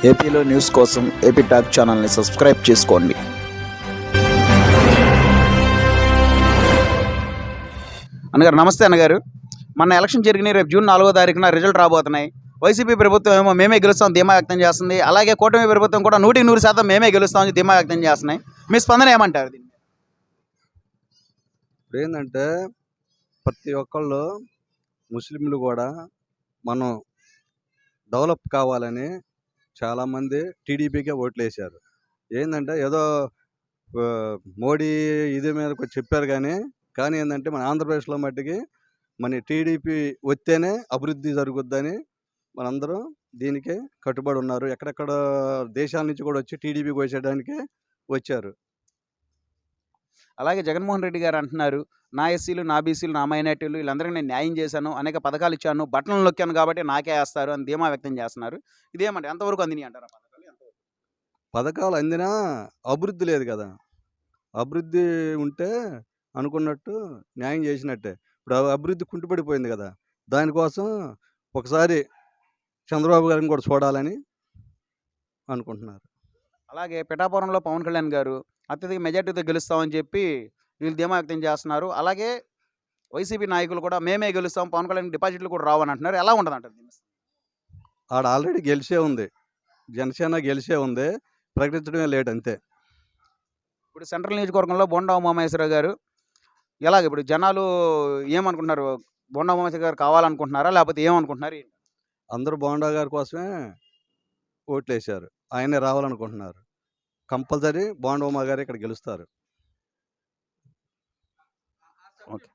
ఏపీలో న్యూస్ కోసం AP talk ఛానల్ని సబ్స్క్రైబ్ చేసుకోండి. అన్నగారు నమస్తే. అన్నగారు, మన ఎలక్షన్ జరిగినాయి, రేపు జూన్ 4వ తారీఖున రిజల్ట్ రాబోతున్నాయి. వైసీపీ ప్రభుత్వం ఏమో మేమే గెలుస్తాం ధీమా వ్యక్తం చేస్తుంది, అలాగే కూటమి ప్రభుత్వం కూడా 100% మేమే గెలుస్తామని ధీమా వ్యక్తం చేస్తున్నాయి. మీ స్పందన ఏమంటారు దీన్ని? ఇప్పుడు ఏంటంటే ప్రతి ఒక్కళ్ళు ముస్లింలు కూడా మనం డెవలప్ కావాలని చాలామంది టీడీపీకే ఓట్లు వేశారు. ఏంటంటే ఏదో మోడీ ఇది మీద చెప్పారు కానీ ఏంటంటే మన ఆంధ్రప్రదేశ్లో మట్టికి మన టీడీపీ వస్తేనే అభివృద్ధి జరుగుద్దని మనందరం దీనికే కట్టుబడి ఉన్నారు. ఎక్కడెక్కడ దేశాల నుంచి కూడా వచ్చి టీడీపీకి వచ్చేయడానికే వచ్చారు. అలాగే జగన్మోహన్ రెడ్డి గారు అంటున్నారు, నా ఎస్సీలు, నా బీసీలు, నా మైనార్టీలు వీళ్ళందరికీ నేను న్యాయం చేశాను, అనేక పథకాలు ఇచ్చాను, బట్టలను నొక్కాను కాబట్టి నాకే వేస్తారు అని ధీమా వ్యక్తం చేస్తున్నారు. ఇదేమంటే ఎంతవరకు అందినాయి అంటారు పథకాలు? పథకాలు అందినా అభివృద్ధి లేదు కదా. అభివృద్ధి ఉంటే అనుకున్నట్టు న్యాయం చేసినట్టే. ఇప్పుడు అభివృద్ధి కుంటుపడిపోయింది కదా. దానికోసం ఒకసారి చంద్రబాబు గారిని కూడా చూడాలని అనుకుంటున్నారు. అలాగే పిఠాపురంలో పవన్ కళ్యాణ్ గారు అత్యధిక మెజార్టీతో గెలుస్తామని చెప్పి వీళ్ళు ధీమా వ్యక్తం చేస్తున్నారు. అలాగే వైసీపీ నాయకులు కూడా మేమే గెలుస్తాం, పవన్ కళ్యాణ్ డిపాజిట్లు కూడా రావని అంటున్నారు. ఎలా ఉంటుంది అంటారు దీన్ని? ఆడ ఆల్రెడీ గెలిచే ఉంది, జనసేన గెలిచే ఉంది, ప్రకటించడమే లేట్ అంతే. ఇప్పుడు సెంట్రల్ నియోజకవర్గంలో బొండా ఉమామహేశ్వరరావు గారు ఎలాగ ఇప్పుడు జనాలు ఏమనుకుంటున్నారు? బొండా ఉమామహేశ్వర గారు కావాలనుకుంటున్నారా, లేకపోతే ఏమనుకుంటున్నారు? అందరూ బోండా గారి కోసమే ఓట్లు వేశారు, ఆయనే రావాలనుకుంటున్నారు. కంపల్సరీ బోండా ఉమా గారు ఇక్కడ గెలుస్తారు. ఓకే.